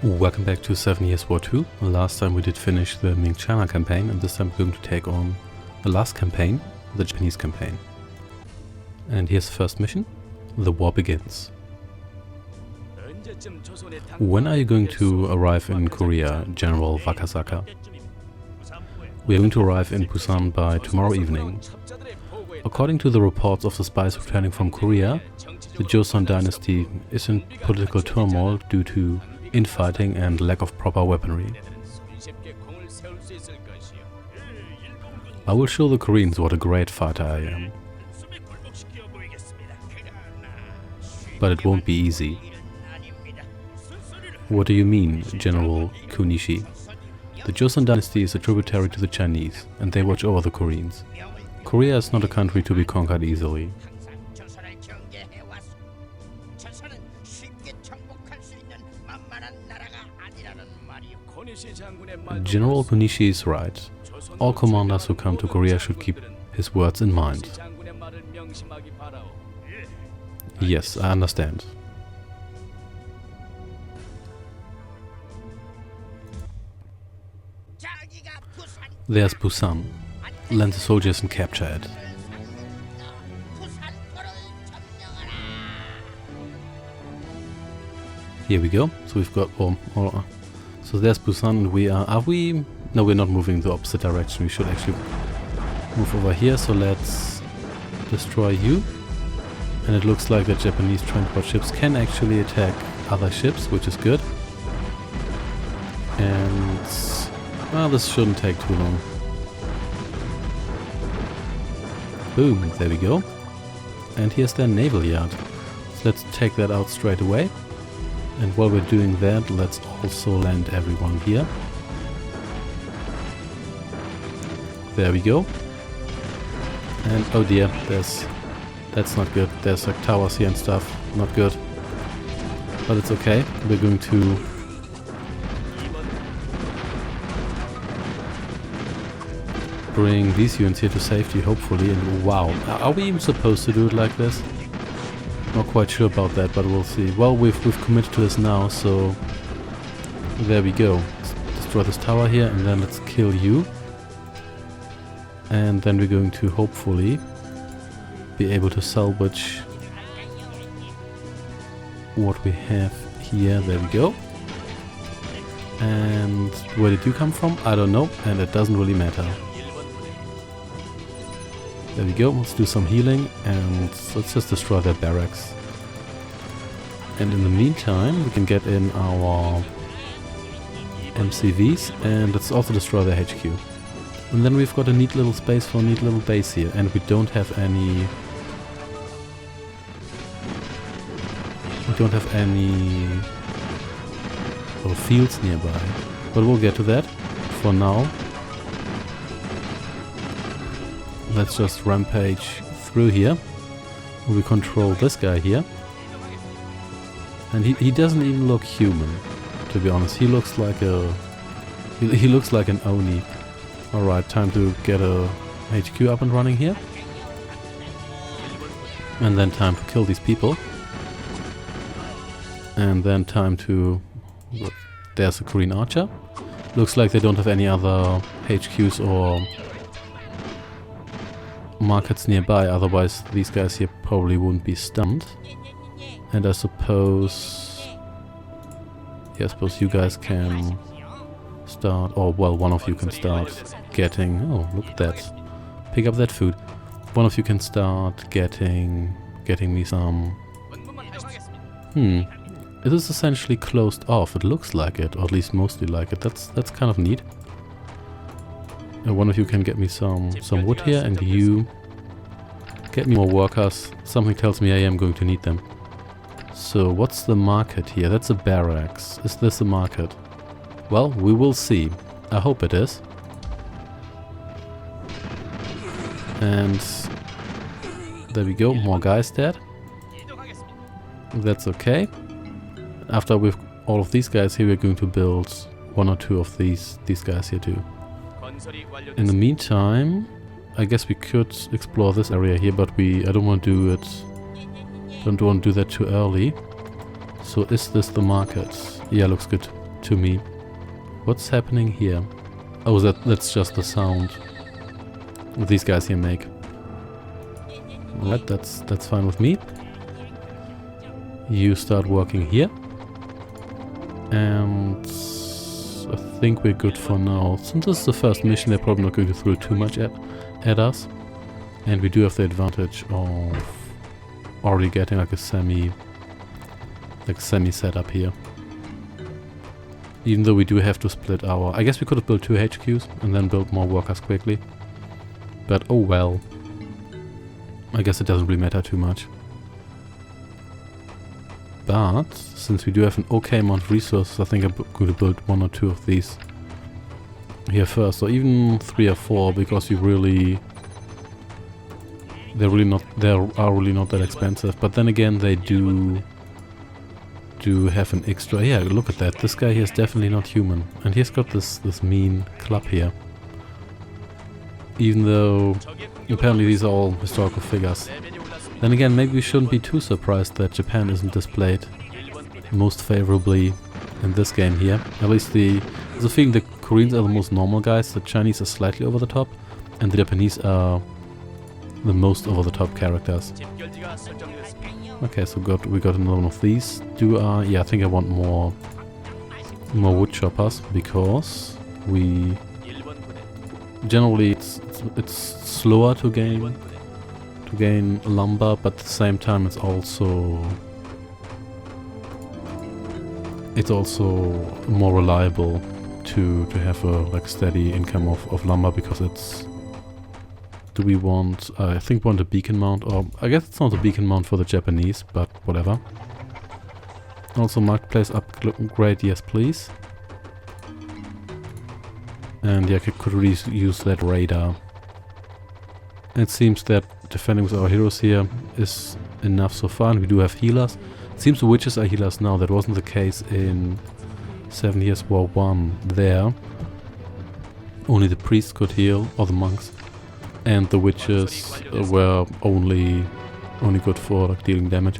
Welcome back to 7 Years War 2. Last time we did finish the Ming China campaign, and this time we're going to take on the last campaign, the Japanese campaign. And here's the first mission. The war begins. When are you going to arrive in Korea, General Wakasaka? We are going to arrive in Busan by tomorrow evening. According to the reports of the spies returning from Korea, the Joseon dynasty is in political turmoil due to infighting and lack of proper weaponry. I will show the Koreans what a great fighter I am. But it won't be easy. What do you mean, General Kunishi? The Joseon dynasty is a tributary to the Chinese, and they watch over the Koreans. Korea is not a country to be conquered easily. General Kunishi is right. All commanders who come to Korea should keep his words in mind. Yes, I understand. There's Busan. Land the soldiers and capture it. Here we go. So we've got... so there's Busan and we are we? No, we're not moving the opposite direction. We should actually move over here. So let's destroy you. And it looks like the Japanese transport ships can actually attack other ships, which is good. And... well, this shouldn't take too long. Boom, there we go. And here's their naval yard. So let's take that out straight away. And while we're doing that, let's also land everyone here. There we go. And oh dear, that's not good. There's like towers here and stuff. Not good. But it's okay. We're going to bring these units here to safety, hopefully. And wow, are we even supposed to do it like this? Not quite sure about that, but we'll see. Well, we've committed to this now, so there we go. Let's destroy this tower here, and then let's kill you. And then we're going to hopefully be able to salvage what we have here. There we go. And where did you come from? I don't know, and it doesn't really matter. There we go, let's do some healing and let's just destroy their barracks. And in the meantime, we can get in our MCVs and let's also destroy their HQ. And then we've got a neat little space for a neat little base here, and we don't have any... fields nearby. But we'll get to that. For now, let's just rampage through here. We control this guy here. And he doesn't even look human, to be honest. He looks like a... He looks like an Oni. Alright, time to get a HQ up and running here. And then time to kill these people. And then time to... look, there's a Korean archer. Looks like they don't have any other HQs or markets nearby, otherwise these guys here probably wouldn't be stunned. And I suppose... yeah, I suppose you guys can start, or well, one of you can start getting... oh, look at that. Pick up that food. One of you can start getting me some... It is essentially closed off, it looks like it, or at least mostly like it. That's kind of neat. One of you can get me some wood here, and you get me more workers. Something tells me I am going to need them. So what's the market here? That's a barracks. Is this a market? Well, we will see. I hope it is. And there we go, more guys dead. That's okay. After we've all of these guys here, we're going to build one or two of these guys here too. In the meantime, I guess we could explore this area here, but I don't want to do it. Don't want to do that too early. So is this the market? Yeah, looks good. to me. What's happening here? Oh, that's just the sound these guys here make. Alright, that's fine with me. You start working here. And I think we're good for now. Since this is the first mission, they're probably not going to throw too much at us. And we do have the advantage of already getting like a semi setup here. Even though we do have to split our... I guess we could have built 2 HQs and then build more workers quickly. But oh well. I guess it doesn't really matter too much. But since we do have an okay amount of resources, I think I'm going to build 1 or 2 of these here first, or even 3 or 4, because we really... They are really not that expensive. But then again, they do have an extra... Yeah, look at that. This guy here is definitely not human. And he's got this mean club here. Even though apparently these are all historical figures. Then again, maybe we shouldn't be too surprised that Japan isn't displayed most favorably in this game here. At least there's a feeling the Koreans are the most normal guys, the Chinese are slightly over the top, and the Japanese are the most over the top characters. Okay, so we got another one of these. Yeah, I think I want more wood choppers, because we generally it's slower to gain lumber, but at the same time it's also more reliable to have a like steady income of lumber, because it's... Do we want... I think we want a beacon mount, or I guess it's not a beacon mount for the Japanese, but whatever. Also marketplace upgrade, yes please. And yeah, I could really use that radar. It seems that defending with our heroes here is enough so far, and we do have healers. It seems the witches are healers now. That wasn't the case in 7 Years' War 1 there. Only the priests could heal, or the monks. And the witches were only good for like, dealing damage.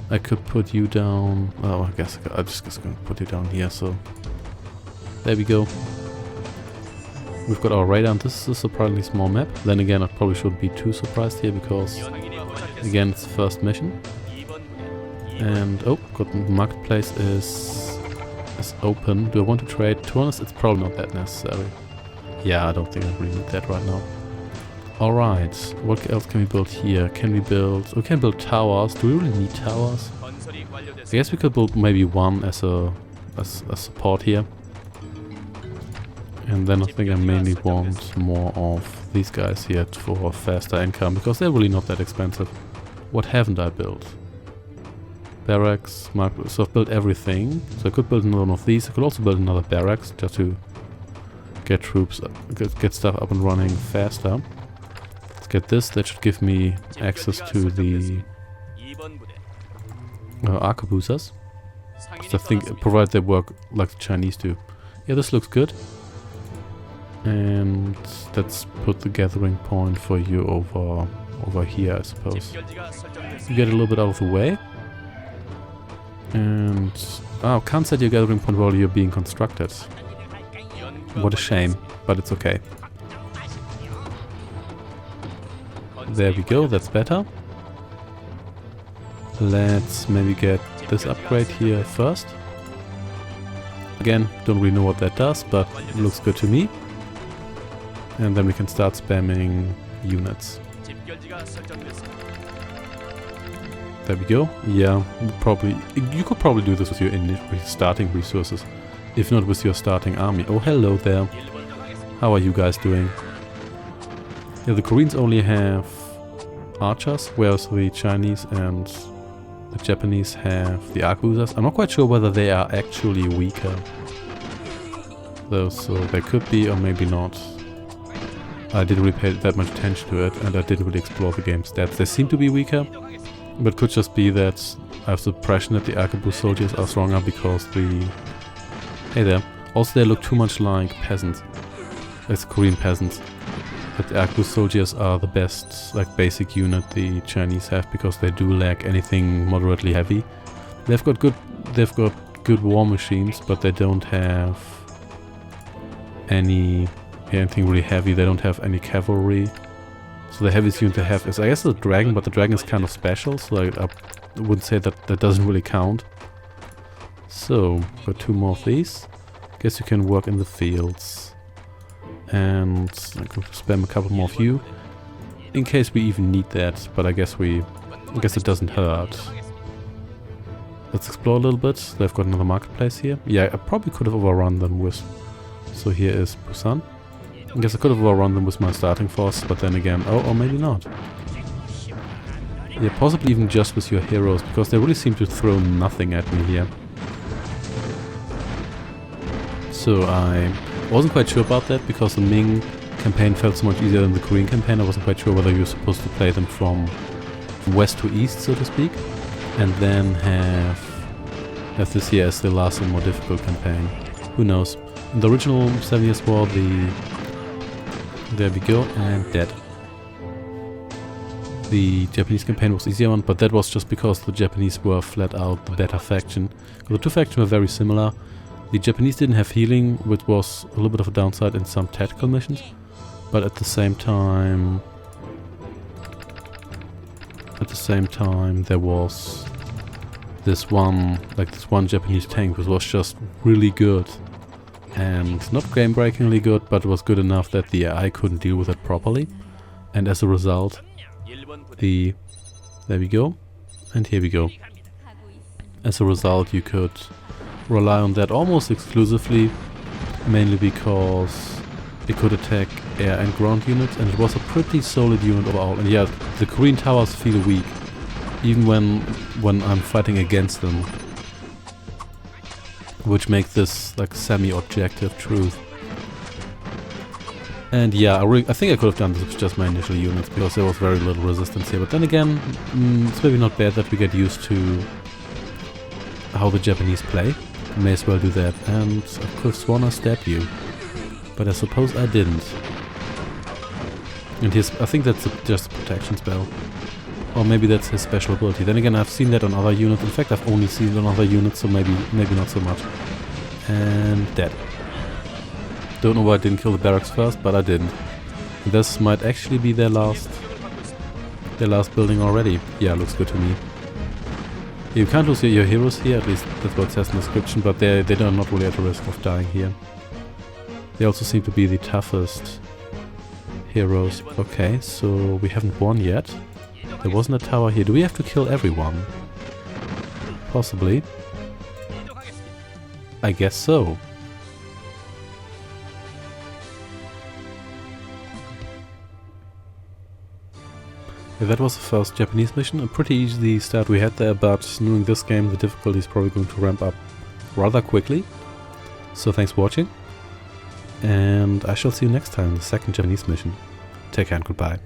I could put you down... Oh, I guess I'm just going to put you down here, so... There we go. We've got our radar, and this is a surprisingly small map. Then again, I probably shouldn't be too surprised here, because... Again, it's the first mission. And, oh, good, the marketplace is open. Do I want to trade? To be honest, it's probably not that necessary. Yeah, I don't think I really need that right now. Alright, what else can we build here? Can we build... We can build towers. Do we really need towers? I guess we could build maybe one as a support here. And then I think I mainly want more of these guys here for faster income, because they're really not that expensive. What haven't I built? Barracks, so I've built everything. So I could build another one of these. I could also build another barracks just to get troops, get stuff up and running faster. Let's get this. That should give me access to the arquebusiers. I think, provided they work like the Chinese do. Yeah, this looks good. And let's put the gathering point for you over here, I suppose. You get a little bit out of the way. And... Oh, can't set your gathering point while you're being constructed. What a shame, but it's okay. There we go, that's better. Let's maybe get this upgrade here first. Again, don't really know what that does, but it looks good to me. And then we can start spamming units. There we go. Yeah, you could probably do this with your starting resources, if not with your starting army. Oh, hello there. How are you guys doing? Yeah, the Koreans only have archers, whereas the Chinese and the Japanese have the arquebusiers. I'm not quite sure whether they are actually weaker, though, so they could be or maybe not. I didn't really pay that much attention to it, and I didn't really explore the game's stats. They seem to be weaker, but could just be that I have the impression that the arquebus soldiers are stronger because the... Hey there. Also, they look too much like peasants. As Korean peasants. But the arquebus soldiers are the best, like, basic unit the Chinese have, because they do lack anything moderately heavy. They've got good good war machines, but they don't have anything really heavy. They don't have any cavalry. So the heaviest unit they have is, I guess, the dragon, but the dragon is kind of special, so I wouldn't say that doesn't really count. So, got 2 more of these. Guess you can work in the fields. And I'm going to spam a couple more of you, in case we even need that, but I guess it doesn't hurt. Let's explore a little bit. They've got another marketplace here. Yeah, I probably could have overrun them with... So here is Busan. I guess I could have overrun them with my starting force, but then again... Oh, or maybe not. Yeah, possibly even just with your heroes, because they really seem to throw nothing at me here. So I wasn't quite sure about that, because the Ming campaign felt so much easier than the Korean campaign. I wasn't quite sure whether you were supposed to play them from west to east, so to speak. And then have this here as the last and more difficult campaign. Who knows? In the original 7 Years' War, there we go, and dead. The Japanese campaign was easier one, but that was just because the Japanese were flat out the better faction. The 2 factions were very similar. The Japanese didn't have healing, which was a little bit of a downside in some tactical missions, but at the same time there was this one Japanese tank which was just really good. And not game-breakingly good, but it was good enough that the AI couldn't deal with it properly. And as a result, there we go, and here we go. As a result, you could rely on that almost exclusively, mainly because it could attack air and ground units, and it was a pretty solid unit overall. And yeah, the Korean towers feel weak, even when I'm fighting against them, which makes this like semi-objective truth. And yeah, I think I could have done this with just my initial units, because there was very little resistance here. But then again, it's maybe not bad that we get used to how the Japanese play. I may as well do that. And I could have sworn I stabbed you, but I suppose I didn't. And I think that's just a protection spell. Or maybe that's his special ability. Then again, I've seen that on other units. In fact, I've only seen it on other units, so maybe not so much. And dead. Don't know why I didn't kill the barracks first, but I didn't. This might actually be their last building already. Yeah, looks good to me. You can't lose your heroes here, at least that's what it says in the description, but they're not really at a risk of dying here. They also seem to be the toughest heroes. Okay, so we haven't won yet. There wasn't a tower here. Do we have to kill everyone? Possibly. I guess so. Yeah, that was the first Japanese mission. A pretty easy start we had there, but knowing this game, the difficulty is probably going to ramp up rather quickly. So thanks for watching, and I shall see you next time in the second Japanese mission. Take care and goodbye.